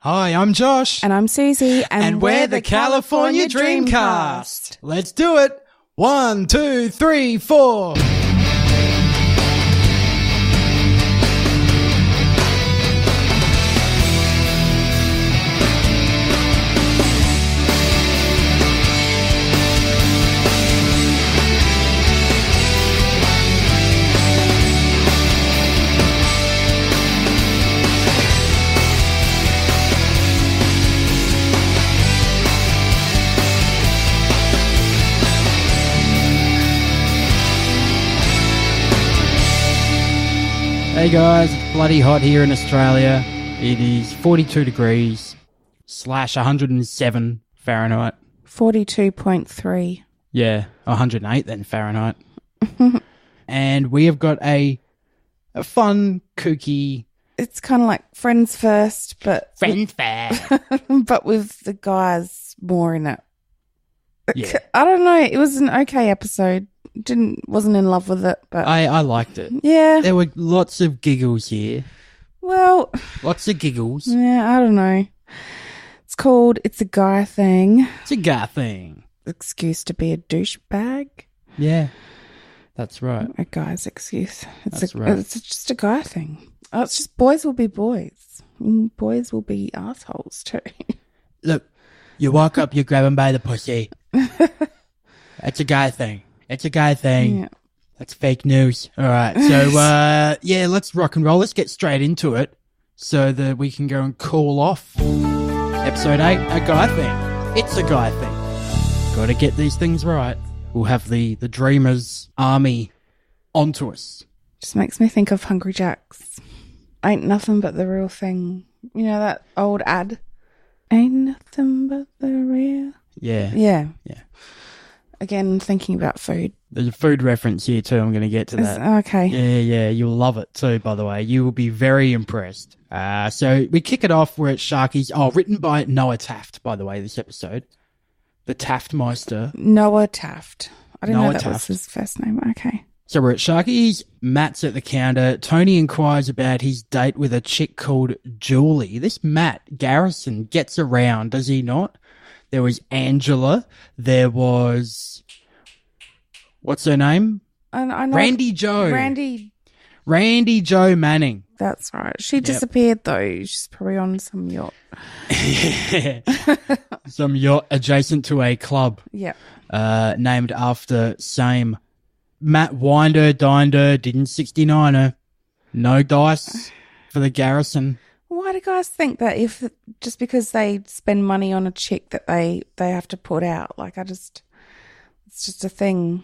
Hi, I'm Josh. And I'm Susie. And we're the California Dreamcast. Let's do it. 1, 2, 3, 4. Hey guys, it's bloody hot here in Australia. It is 42 degrees / 107 Fahrenheit. 42.3. Yeah, 108 then Fahrenheit. And we have got a fun, kooky... It's kind of like Friends First, but... Friends First. but with the guys more in it. Yeah. I don't know. It was an okay episode. Wasn't in love with it, but I liked it. Yeah. There were lots of giggles here. Well, lots of giggles. Yeah, I don't know. It's called It's a Guy Thing. It's a guy thing. Excuse to be a douchebag. Yeah. That's right. A guy's excuse. That's right. It's just a guy thing. Oh, it's just boys will be boys. And boys will be assholes too. Look, you walk up, you grab him by the pussy. That's a guy thing. It's a guy thing. Yeah. That's fake news. All right. So, yeah, let's rock and roll. Let's get straight into it so that we can go and call off episode 8, a guy thing. It's a guy thing. Got to get these things right. We'll have the Dreamers army onto us. Just makes me think of Hungry Jack's. Ain't nothing but the real thing. You know that old ad? Ain't nothing but the real. Yeah. Yeah. Yeah. Again, thinking about food. There's a food reference here too. I'm going to get to that. Okay. Yeah. You'll love it too, by the way. You will be very impressed. So we kick it off. We're at Sharky's. Oh, written by Noah Taft, by the way, this episode. The Taftmeister. Noah Taft. I didn't know that Taft was his first name. Okay. So we're at Sharky's. Matt's at the counter. Tony inquires about his date with a chick called Julie. This Matt Garrison gets around, does he not? There was Angela. There was... What's her name? I know. Randy Joe. Randy Joe Manning. That's right. She disappeared though. She's probably on some yacht. Some yacht adjacent to a club. Yeah. Named after same. Matt wined her, dined her, didn't 69 her. No dice for the Garrison. Why do guys think that if just because they spend money on a chick that they have to put out? Like it's just a thing.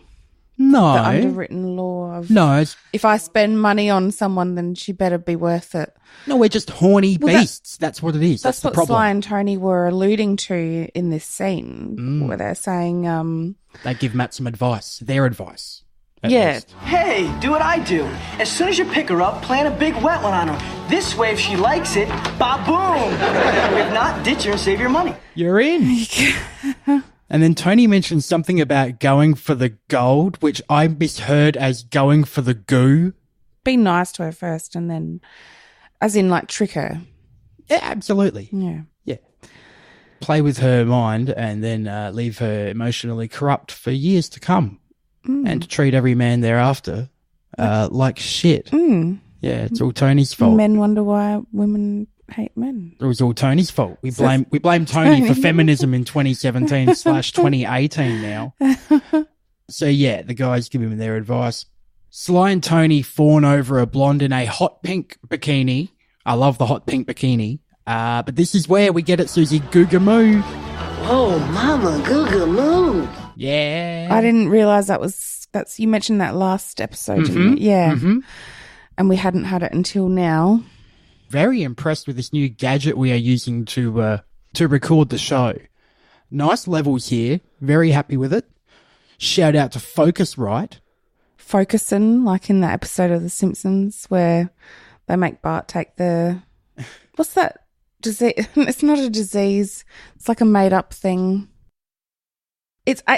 No. The underwritten law of no. If I spend money on someone, then she better be worth it. No, we're just horny beasts. That's what it is. That's the what problem. Sly and Tony were alluding to in this scene where they're saying... they give Matt some advice. Their advice. Yeah. Hey, do what I do. As soon as you pick her up, plant a big wet one on her. This way, if she likes it, ba-boom. If not, ditch her and save your money. You're in. And then Tony mentioned something about going for the gold, which I misheard as going for the goo. Be nice to her first and then, as in like trick her. Yeah, absolutely. Yeah. Yeah. Play with her mind and then leave her emotionally corrupt for years to come. And to treat every man thereafter like shit. Yeah, it's all Tony's fault. Men wonder why women hate men. It was all Tony's fault. We blame Tony for feminism in 2017 / 2018 now. So yeah, the guys give him their advice. Sly and Tony fawn over a blonde in a hot pink bikini. I love the hot pink bikini. But this is where we get it, Susie. Googa Moo. Oh, mama, Googa Moo. Yeah. I didn't realise that's you mentioned that last episode, didn't you? Yeah. Mm-hmm. And we hadn't had it until now. Very impressed with this new gadget we are using to record the show. Nice levels here. Very happy with it. Shout out to Focusrite. Focusing, like in that episode of The Simpsons where they make Bart take the... What's that disease? It's not a disease. It's like a made-up thing.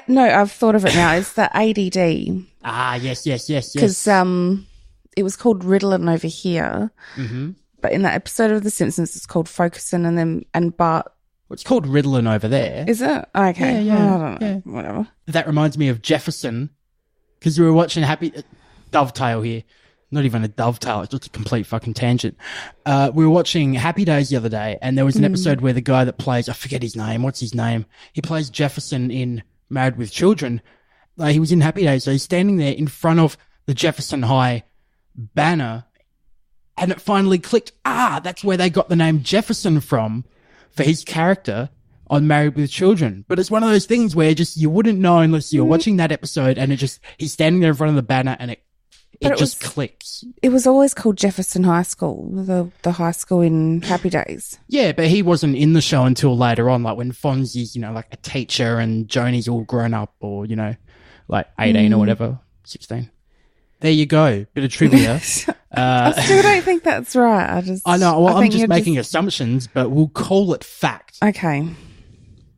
No, I've thought of it now. It's the ADD. Ah, yes. Because it was called Ritalin over here. Mm-hmm. But in that episode of The Simpsons, it's called Focusin' and Bart. Well, it's called Riddlin' over there. Is it? Okay. Yeah. I don't know. Whatever. That reminds me of Jefferson, because we were watching Dovetail here. Not even a dovetail, it's just a complete fucking tangent. We were watching Happy Days the other day, and there was an episode where the guy that plays, I forget his name, what's his name? He plays Jefferson in Married with Children. He was in Happy Days, so he's standing there in front of the Jefferson High banner, and it finally clicked. That's where they got the name Jefferson from for his character on Married with Children. But it's one of those things where just you wouldn't know unless you're watching that episode, and he's standing there in front of the banner, and it just clicks. It was always called Jefferson High School, the high school in Happy Days. Yeah, but he wasn't in the show until later on, like when Fonzie's, like a teacher and Joni's all grown up or, like 18 or whatever, 16. There you go. Bit of trivia. I still don't think that's right. I know. Well, I'm just making assumptions, but we'll call it fact. Okay.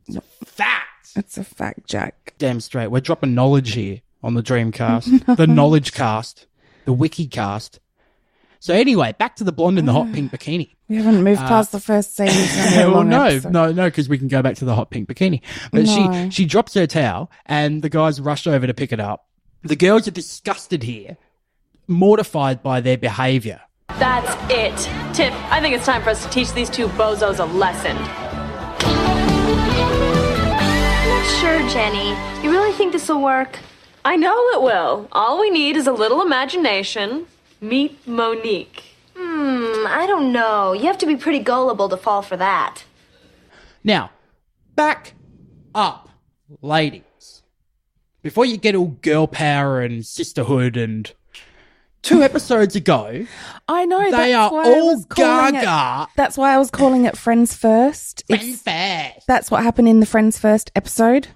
It's a fact. It's a fact, Jack. Damn straight. We're dropping knowledge here on the Dreamcast. The knowledge cast. The wiki cast. So anyway, back to the blonde in the hot pink bikini. We haven't moved past the first scene. Well, no, because we can go back to the hot pink bikini. But she drops her towel, and the guys rush over to pick it up. The girls are disgusted here, mortified by their behaviour. That's it. Tiff, I think it's time for us to teach these two bozos a lesson. I'm not sure, Jenny. You really think this will work? I know it will. All we need is a little imagination. Meet Monique. I don't know. You have to be pretty gullible to fall for that. Now, back up, ladies. Before you get all girl power and sisterhood and 2 episodes ago, I know they are all gaga. That's why I was calling it Friends First. Friends First. That's what happened in the Friends First episode.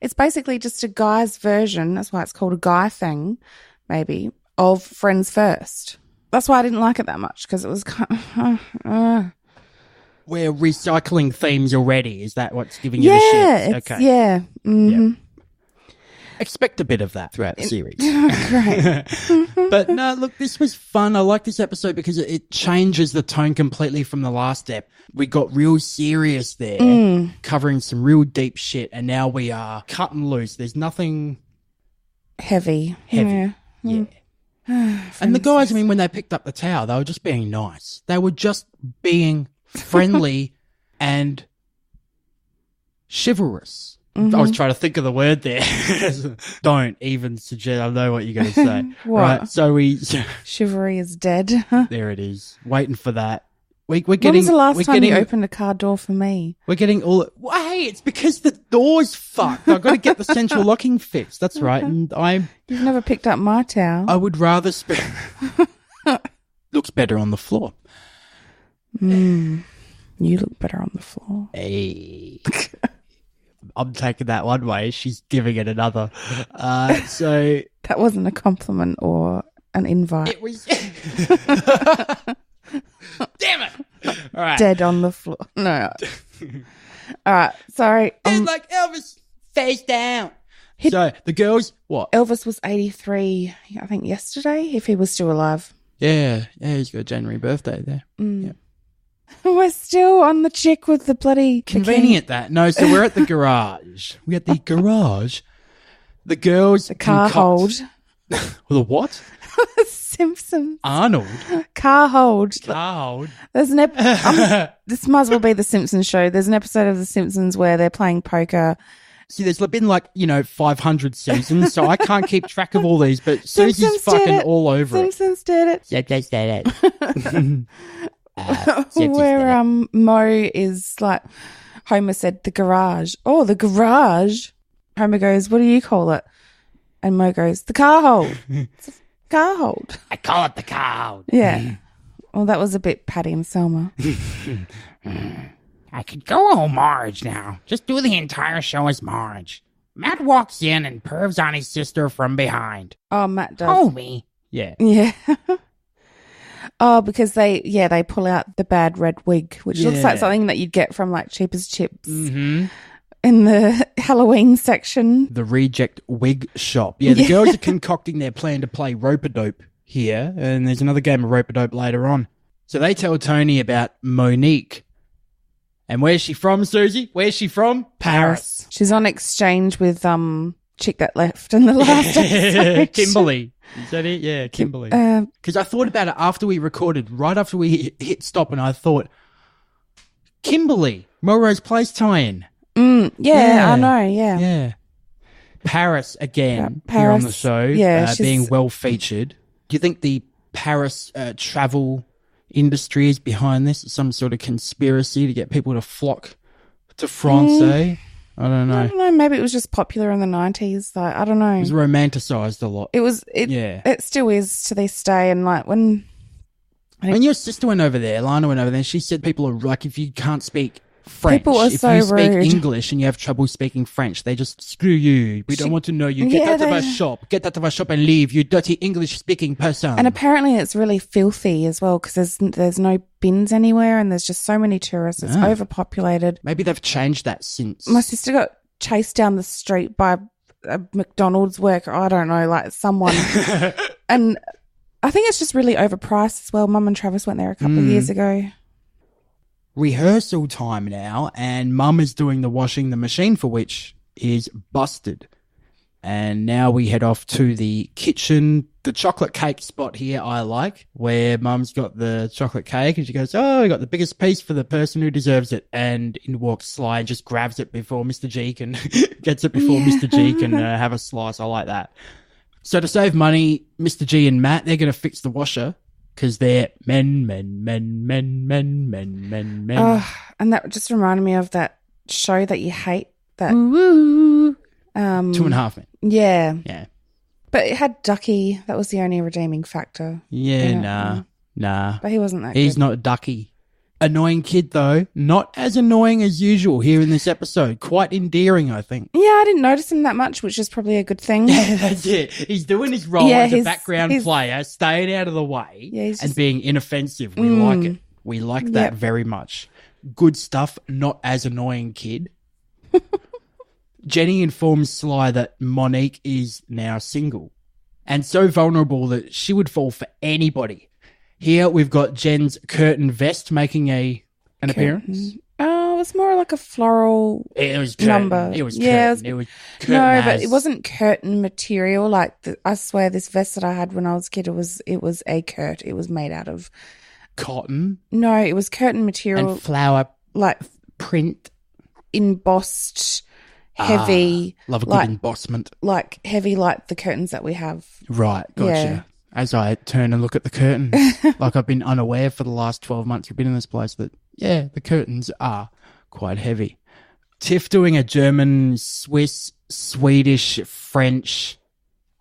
It's basically just a guy's version. That's why it's called a guy thing, maybe, of Friends First. That's why I didn't like it that much, because it was kind of... We're recycling themes already. Is that what's giving you the shit? Okay. Yeah. Mm-hmm. Yep. Expect a bit of that throughout the series. Great. But no, look, this was fun. I like this episode because it changes the tone completely from the last step. We got real serious there, covering some real deep shit, and now we are cutting loose. There's nothing heavy. Yeah. And the guys, I mean, when they picked up the towel, they were just being nice. They were just being friendly and chivalrous. I was trying to think of the word there. Don't even suggest. I know what you're going to say. What? Right. So Chivalry is dead. There it is. Waiting for that. We're When getting. was the last time getting, you opened a car door for me? We're getting all. Well, hey, it's because the door's fucked. I've got to get the central locking fixed. That's right. And You've never picked up my towel. I would rather spend. Looks better on the floor. You look better on the floor. Hey. I'm taking that one way. She's giving it another. So that wasn't a compliment or an invite. it was. Damn it! All right. Dead on the floor. No. All right. Sorry. It's like Elvis face down. So the girls, what? Elvis was 83, I think, yesterday, if he was still alive. Yeah, he's got a January birthday there. Yeah. We're still on the chick with the bloody Convenient that. No, so we're at the garage. We're at the garage. The girls. The car hold. The what? Simpsons. Arnold. Car hold. Car hold. There's an this might as well be the Simpsons show. There's an episode of the Simpsons where they're playing poker. See, there's been 500 seasons, so I can't keep track of all these, but Susie's fucking all over Simpsons did it. Simpsons did it. Where Mo is like, Homer said the garage. Oh, the garage. Homer goes, what do you call it? And Mo goes, the car hold. It's a car hold. I call it the car hold. Yeah. Well, that was a bit Patty and Selma. I could go all Marge now. Just do the entire show as Marge. Matt walks in and pervs on his sister from behind. Oh, Matt does. Oh, me. Yeah. Yeah. Oh, because they pull out the bad red wig, which looks like something that you'd get from like Cheapest Chips in the Halloween section. The reject wig shop. Yeah, the girls are concocting their plan to play rope-a-dope here, and there's another game of rope-a-dope later on. So they tell Tony about Monique. And where's she from, Susie? Where's she from? Paris. She's on exchange with chick that left in the last episode. Kimberly. Is that it? Yeah, Kimberly. Because I thought about it after we recorded, right after we hit stop, and I thought, Kimberly, Melrose Place tie-in. Yeah, I know, yeah. Yeah. Paris again, Paris, here on the show, yeah, being well featured. Do you think the Paris travel industry is behind this? Some sort of conspiracy to get people to flock to France, eh? I don't know. I don't know. Maybe it was just popular in the 90s. Like, I don't know. It was romanticised a lot. It still is to this day. And like when your sister went over there, Lana went over there, she said people are like, if you can't speak French, people are if so you speak rude. English and you have trouble speaking French, they just screw you. We don't want to know you. Get out of our shop. Get out of our shop and leave, you dirty English speaking person. And apparently it's really filthy as well because there's no bins anywhere and there's just so many tourists. It's overpopulated. Maybe they've changed that since. My sister got chased down the street by a McDonald's worker. I don't know, like someone. And I think it's just really overpriced as well. Mum and Travis went there a couple of years ago. Rehearsal time now, and Mum is doing the washing the machine, for which is busted. And now we head off to the kitchen, the chocolate cake spot here I like, where Mum's got the chocolate cake and she goes, oh, we got the biggest piece for the person who deserves it. And in walks Sly and just grabs it before Mr. G can, gets it before Mr. G can have a slice. I like that. So to save money, Mr. G and Matt, they're going to fix the washer. Because they're men. Oh, and that just reminded me of that show that you hate. That 2.5 Men. Yeah. Yeah. But it had Ducky. That was the only redeeming factor. Yeah, nah. But he wasn't that He's good. not Ducky. Annoying kid, though. Not as annoying as usual here in this episode. Quite endearing, I think. Yeah, I didn't notice him that much, which is probably a good thing. Yeah, that's it. He's doing his role as a background player, staying out of the way and being inoffensive. We like it. We like that very much. Good stuff, not as annoying kid. Jenny informs Sly that Monique is now single and so vulnerable that she would fall for anybody. Here we've got Jen's curtain vest making an appearance. Oh, it was more like a floral number. It was curtain. It was curtain. No, but it wasn't curtain material. Like I swear, this vest that I had when I was a kid, it was a curtain. It was made out of cotton. No, it was curtain material and flower like print, embossed, heavy. Love a good embossment. Like heavy, like the curtains that we have. Right, gotcha. Yeah. As I turn and look at the curtain, like I've been unaware for the last 12 months we've been in this place that, yeah, the curtains are quite heavy. Tiff doing a German, Swiss, Swedish, French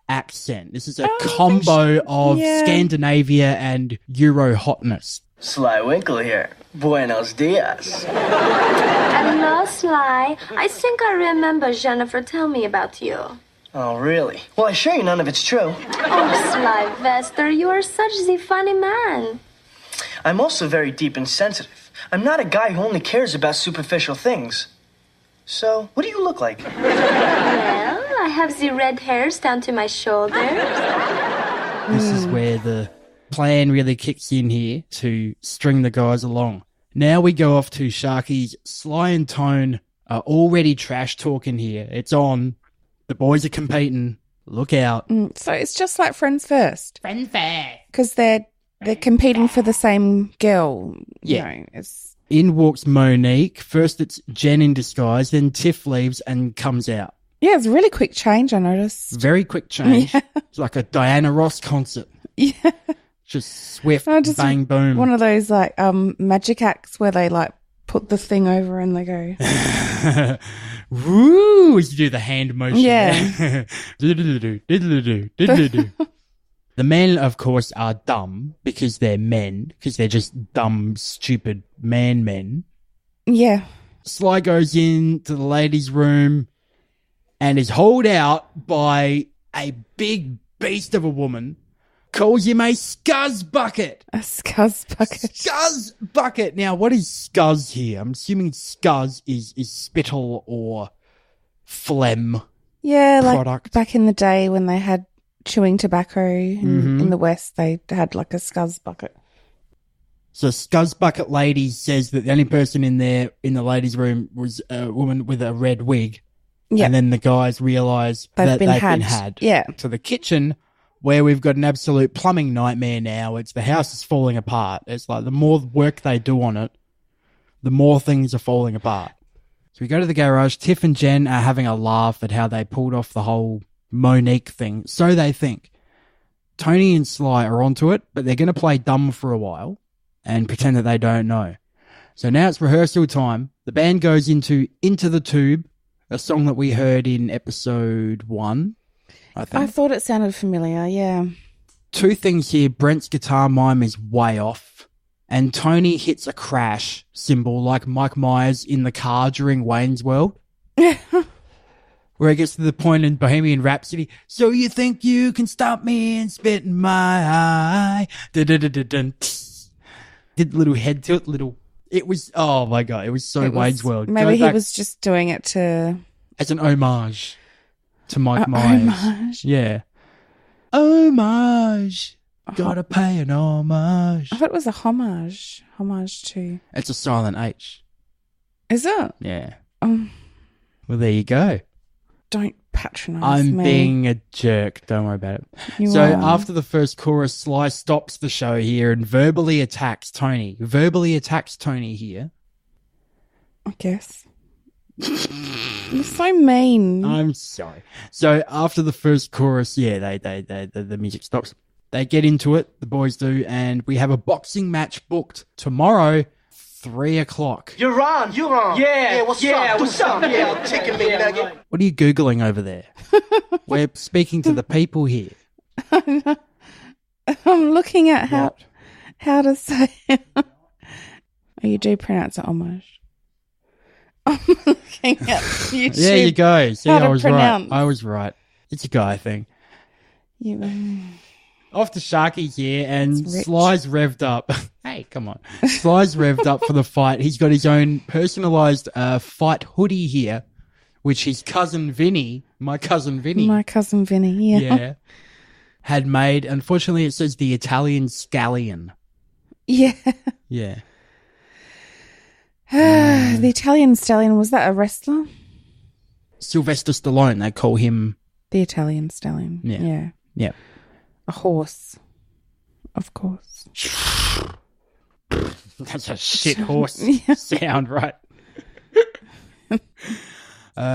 accent. This is a combo of Scandinavia and Euro hotness. Sly Winkle here. Buenos dias. Hello, Sly. I think I remember Jennifer tell me about you. Oh, really? Well, I assure you none of it's true. Oh, Sly Vester, you are such a funny man. I'm also very deep and sensitive. I'm not a guy who only cares about superficial things. So, what do you look like? Well, I have the red hairs down to my shoulders. This is where the plan really kicks in here to string the guys along. Now we go off to Sharky's. Sly and Tone are already trash talking here. It's on. The boys are competing. Look out. So it's just like Friends First. Friends First. Because they're competing for the same girl. Yeah. You know, in walks Monique. First it's Jen in disguise, then Tiff leaves and comes out. Yeah, it's a really quick change, I noticed. Very quick change. Yeah. It's like a Diana Ross concert. Yeah. Just swift, bang, boom. One of those like magic acts where they like put the thing over and they go. Woo! As you do the hand motion. Yeah. The men, of course, are dumb because they're men, because they're just dumb, stupid men. Yeah. Sly goes into the ladies' room and is hauled out by a big beast of a woman. Calls him a scuzz bucket. A scuzz bucket. Scuzz bucket. Now, what is scuzz here? I'm assuming scuzz is spittle or phlegm. Yeah, product. Like back in the day when they had chewing tobacco in the West, they had like a scuzz bucket. So Scuzz Bucket Lady says that the only person in there in the ladies' room was a woman with a red wig. Yeah. And then the guys realise that they've been had. Yeah. To the kitchen, where we've got an absolute plumbing nightmare now. It's the house is falling apart. It's like the more work they do on it, the more things are falling apart. So we go to the garage. Tiff and Jen are having a laugh at how they pulled off the whole Monique thing. So they think. Tony and Sly are onto it, but they're going to play dumb for a while and pretend that they don't know. So now it's rehearsal time. The band goes into the Tube, a song that we heard in episode 1, I think. I thought it sounded familiar, yeah. 2 things here. Brent's guitar mime is way off, and Tony hits a crash symbol like Mike Myers in the car during Wayne's World. Where it gets to the point in Bohemian Rhapsody, so you think you can stop me and spit in my eye. Dun-dun-dun-dun-dun. Did little head tilt, it was, oh my God, it was so Wayne's World. Maybe he was just doing it to... As an homage to Mike Myers. Homage? Yeah. Homage. Gotta pay an homage. I thought it was a homage. Homage to... It's a silent H. Is it? Yeah. Well, there you go. Don't patronise I'm me. being a jerk. Don't worry about it. You So are. after the first chorus, Sly stops the show here and verbally attacks Tony. Here. I guess. You're so mean. I'm sorry. So after the first chorus, yeah, the music stops. They get into it, the boys do, and we have a boxing match booked tomorrow, 3:00. You're on. Yeah, what's up? Yeah, chicken McNugget. What are you Googling over there? We're speaking to the people here. I'm looking at What? how to say it. Oh, you do pronounce it homage. I'm looking at YouTube. There you go. See, How to I was pronounce. right. I was right. It's a guy thing. Off to Sharky's here, and It's rich. Sly's revved up. Hey, come on. Sly's revved up for the fight. He's got his own personalised fight hoodie here, which his cousin Vinny, my cousin Vinny, yeah. had made. Unfortunately, it says the Italian scallion. Yeah. Yeah. The Italian stallion, was that a wrestler? Sylvester Stallone, they call him. The Italian stallion. Yeah. Yeah. A horse. Of course. That's a shit horse sound, right?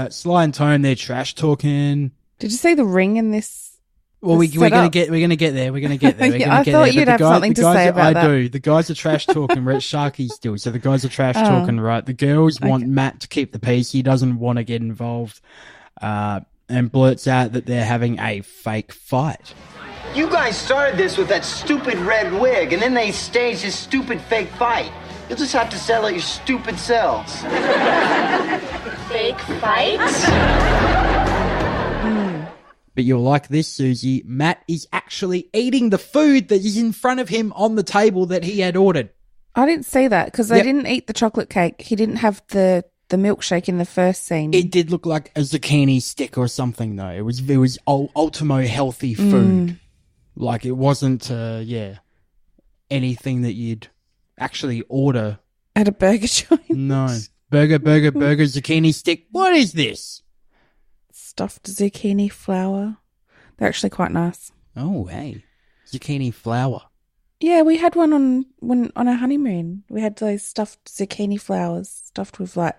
Sly and Tone, they're trash talking. Did you see the ring in this? Well, we're set gonna up? get there. We're gonna get there. I thought you'd have something to say about that. I do. The guys are trash talking. We're at Sharky's still, so the guys are trash talking, right? The girls want Matt to keep the peace. He doesn't want to get involved, and blurts out that they're having a fake fight. You guys started this with that stupid red wig, and then they staged this stupid fake fight. You'll just have to sell out your stupid selves. Fake fight? But you'll like this, Susie. Matt is actually eating the food that is in front of him on the table that he had ordered. I didn't see that because they didn't eat the chocolate cake. He didn't have the milkshake in the first scene. It did look like a zucchini stick or something, though. It was ultimo healthy food. Like, it wasn't, anything that you'd actually order. At a burger joint. No. Burger, zucchini stick. What is this? Stuffed zucchini flour. They're actually quite nice. Oh, hey. Zucchini flour. Yeah, we had one on our honeymoon. We had those stuffed zucchini flowers stuffed with like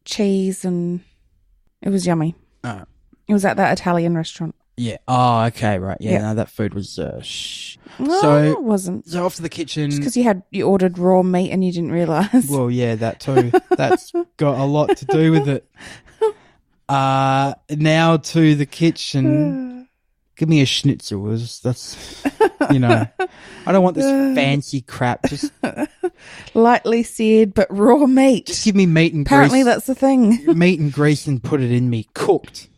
cheese, and it was yummy. Oh. It was at that Italian restaurant. Yeah. Oh, okay, right. Yeah, Yeah. no, that food was No, So it wasn't. So off to the kitchen. Just because you ordered raw meat and you didn't realise. Well, yeah, that too. That's got a lot to do with it. Now to the kitchen. Give me a schnitzel. That's I don't want this fancy crap. Just Lightly seared but raw meat. give me meat and Apparently grease. that's the thing. Meat and grease and put it in me cooked.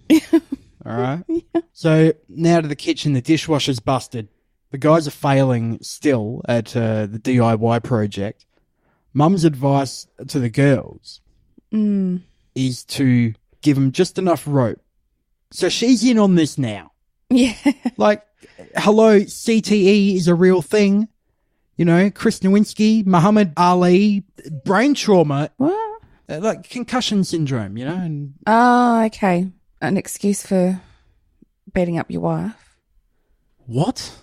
All right. So now to the kitchen. The dishwasher's busted. The guys are failing still at the DIY project. Mum's advice to the girls is to give them just enough rope. So she's in on this now. Yeah. Like, hello, CTE is a real thing. You know, Chris Nowinski, Muhammad Ali, brain trauma, What? like concussion syndrome, you know? And Oh, okay. An excuse for beating up your wife. what?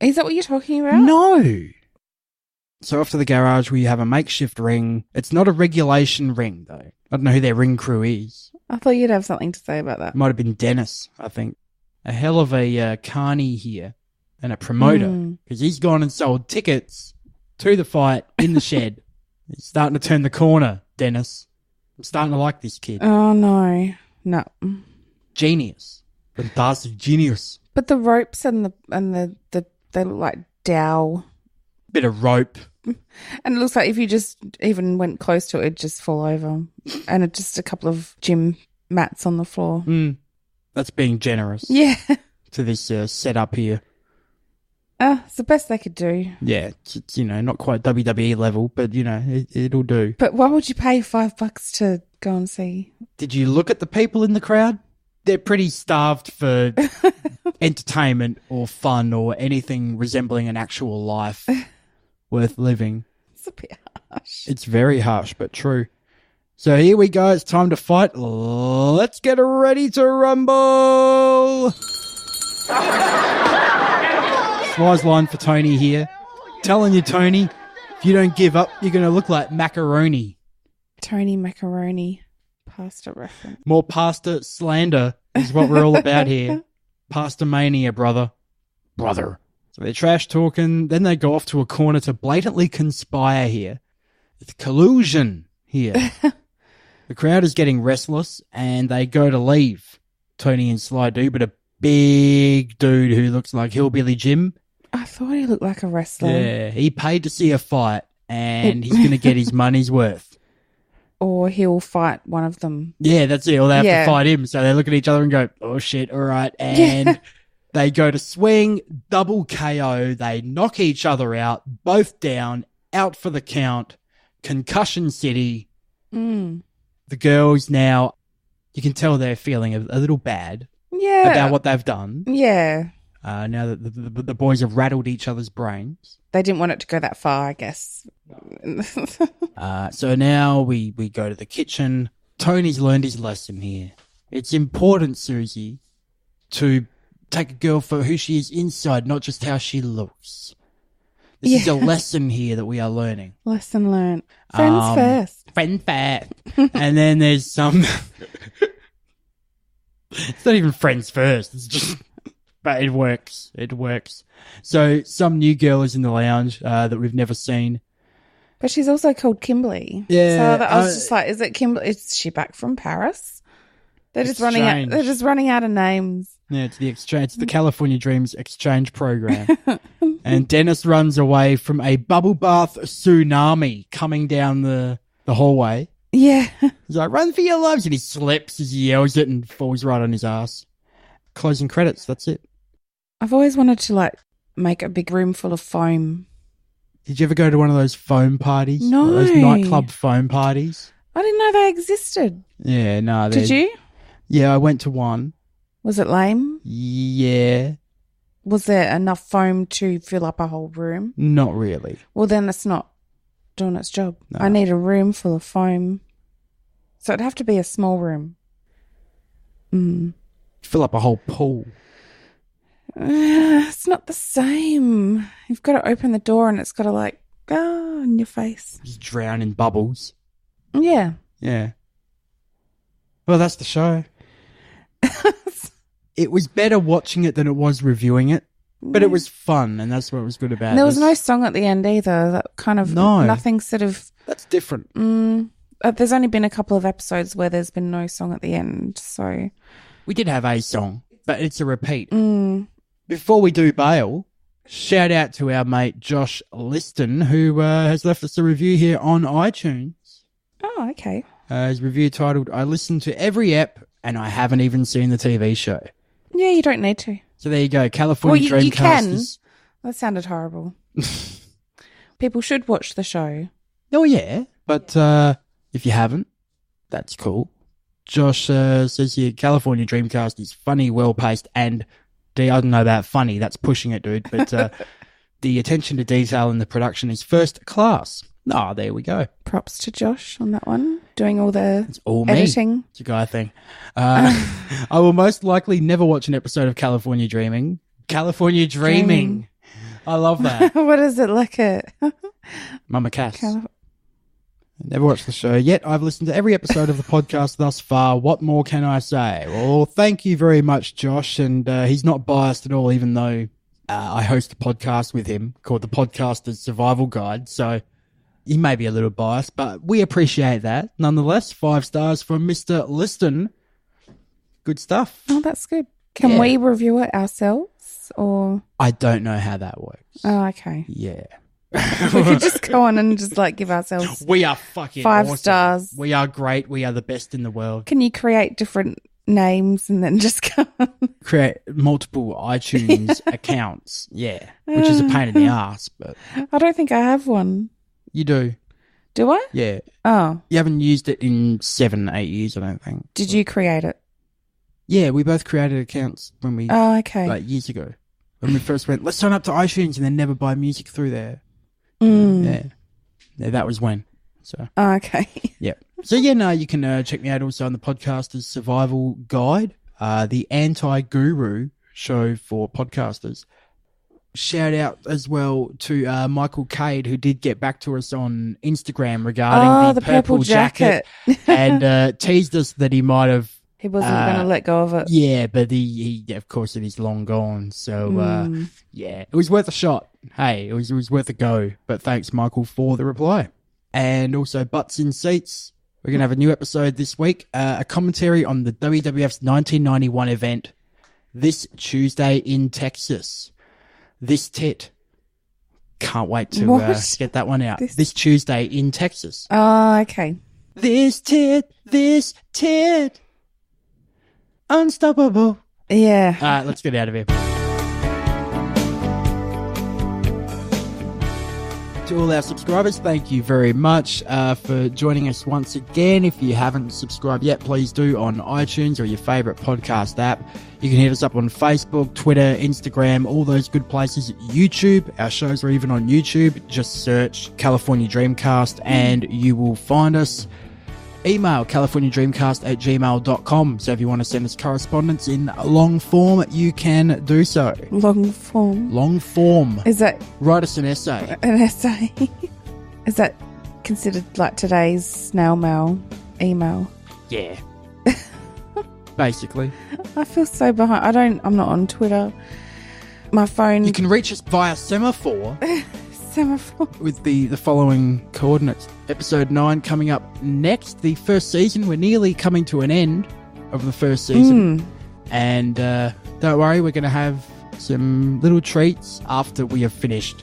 Is that what you're talking about? No. So off to the garage, we have a makeshift ring. It's not a regulation ring, though. I don't know who their ring crew is. I thought you'd have something to say about that. Might have been Dennis, I think. A hell of a carny here and a promoter, because he's gone and sold tickets to the fight in the shed. He's starting to turn the corner, Dennis. I'm starting to like this kid. Oh, no. No. Genius. Fantastic genius. But the ropes and the they look like dowel. Bit of rope. And it looks like if you just even went close to it, it'd just fall over. And it's just a couple of gym mats on the floor. That's being generous Yeah. to this setup here. It's the best they could do. Yeah, it's, you know, not quite WWE level, but, you know, it'll do. But why would you pay $5 to go and see? Did you look at the people in the crowd? They're pretty starved for entertainment or fun or anything resembling an actual life worth living. It's a bit harsh. It's very harsh, but true. So here we go. It's time to fight. Let's get ready to rumble. Wise line for Tony here. Telling you, Tony, if you don't give up, you're going to look like macaroni. Tony Macaroni. Pasta reference. More pasta slander is what we're all about here. Pasta mania, brother. Brother. So they're trash talking. Then they go off to a corner to blatantly conspire here. It's collusion here. The crowd is getting restless and they go to leave. Tony and Sly do, but a big dude who looks like Hillbilly Jim. I thought he looked like a wrestler. Yeah, he paid to see a fight and he's going to get his money's worth. Or he'll fight one of them. Yeah, that's it. Or they have to fight him. So they look at each other and go, oh, shit, all right. And they go to swing, double KO. They knock each other out, both down, out for the count. Concussion City. The girls now, you can tell they're feeling a little bad about what they've done. Yeah. Now that the boys have rattled each other's brains. They didn't want it to go that far, I guess. So now we go to the kitchen. Tony's learned his lesson here. It's important, Susie, to take a girl for who she is inside, not just how she looks. This is a lesson here that we are learning. Lesson learned. Friends first. Friend first. And then there's some... It's not even friends first. It's just... But it works. It works. So some new girl is in the lounge that we've never seen. But she's also called Kimberly. Yeah. So I was just like, is it Kimberly? Is she back from Paris? They're just running Exchange. out. They're just running out of names. Yeah, it's the exchange. It's the California Dreams exchange program. And Dennis runs away from a bubble bath tsunami coming down the hallway. Yeah. He's like, run for your lives. And he slips as he yells it and falls right on his ass. Closing credits. That's it. I've always wanted to like make a big room full of foam. Did you ever go to one of those foam parties? No. Those nightclub foam parties? I didn't know they existed. Yeah, no. Did you? Yeah, I went to one. Was it lame? Yeah. Was there enough foam to fill up a whole room? Not really. Well, then it's not doing its job. No. I need a room full of foam. So it'd have to be a small room. Fill up a whole pool. It's not the same. You've got to open the door and it's got to like go in your face. Just drown in bubbles. Yeah. Yeah. Well, that's the show. It was better watching it than it was reviewing it, but it was fun, and that's what was good about it. And there was no song at the end either. That kind of nothing sort of. That's different. There's only been a couple of episodes where there's been no song at the end, so We did have a song, but it's a repeat. Before we do bail, shout out to our mate Josh Liston, who has left us a review here on iTunes. Oh, okay. His review titled, I listened to every ep and I haven't even seen the TV show. Yeah, you don't need to. So there you go, California you can. Dreamcasters. That sounded horrible. People should watch the show. Oh, yeah. But if you haven't, that's cool. Josh says here, California Dreamcast is funny, well-paced, and I don't know about funny, that's pushing it, dude, but The attention to detail in the production is first class. There we go. Props to Josh on that one, doing all the It's all me. editing. It's a guy thing. I will most likely never watch an episode of California Dreaming. California Dreaming. I love that. What is it like Mama Cass. Never watched the show yet. I've listened to every episode of the podcast thus far. What more can I say? Well, thank you very much, Josh. And he's not biased at all, even though I host a podcast with him called The Podcaster's Survival Guide. So he may be a little biased, but we appreciate that. Nonetheless, 5 stars from Mr. Liston. Good stuff. Oh, that's good. Can we review it ourselves or? I don't know how that works. Oh, okay. Yeah. We could just go on and just like give ourselves We are fucking 5 awesome. stars. We are great. We are the best in the world. Can you create different names and then just go on? Create multiple iTunes accounts. Yeah. Which is a pain in the ass, but I don't think I have one. you do. Do I? Yeah. Oh. You haven't used it in 7-8 years, I don't think. Did you create it? Yeah, we both created accounts when we Oh, okay. like years ago. When we first went, let's sign up to iTunes and then never buy music through there. Mm. Yeah, that was when. So Oh, okay. yeah. So yeah, no, you can check me out also on the Podcaster's Survival Guide, the anti-guru show for podcasters. Shout out as well to Michael Cade, who did get back to us on Instagram regarding the purple jacket and teased us that he might have. He wasn't going to let go of it. Yeah, but he of course, it is long gone. So yeah, it was worth a shot. Hey, it was worth a go. But thanks, Michael, for the reply. And also, Butts in Seats. We're going to have a new episode this week. A commentary on the WWF's 1991 event this Tuesday in Texas. This tit. Can't wait to get that one out. This Tuesday in Texas. Oh, okay. This tit. Unstoppable. Yeah. All right, let's get out of here. To all our subscribers, thank you very much for joining us once again. If you haven't subscribed yet, please do on iTunes or your favourite podcast app. You can hit us up on Facebook, Twitter, Instagram, all those good places. YouTube, our shows are even on YouTube. Just search California Dreamcast and you will find us. Email californiadreamcast@gmail.com. So if you want to send us correspondence in long form, you can do so. Long form. Long form. Is that Write us an essay. an essay? Is that considered like today's snail mail email? Yeah. Basically. I feel so behind. I'm not on Twitter. My phone. You can reach us via semaphore Semaphore. with the following coordinates. Episode 9 coming up next. The first season. We're nearly coming to an end of the first season. And don't worry, we're going to have some little treats after we have finished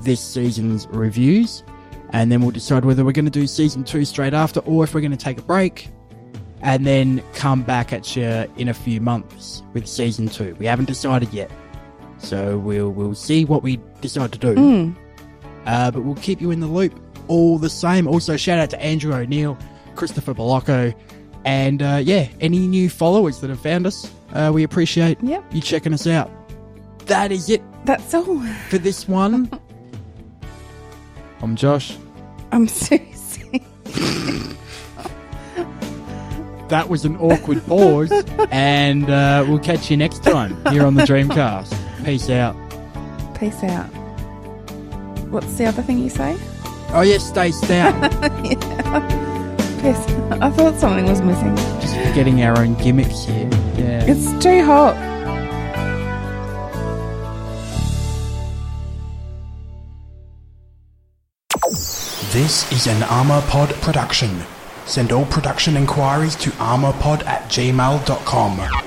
this season's reviews. And then we'll decide whether we're going to do season 2 straight after or if we're going to take a break and then come back at you in a few months with season 2. We haven't decided yet. So we'll see what we decide to do. But we'll keep you in the loop all the same. Also, shout out to Andrew O'Neill, Christopher Bolocco, and any new followers that have found us. We appreciate you checking us out. That is it. That's all for this one. I'm Josh. I'm Susie. That was an awkward pause, and we'll catch you next time here on the Dreamcast. Peace out. Peace out. What's the other thing you say? Oh, yes, stay stout. Peace. I thought something was missing. Just getting our own gimmicks here. Yeah. It's too hot. This is an ArmourPod production. Send all production inquiries to ArmourPod@gmail.com.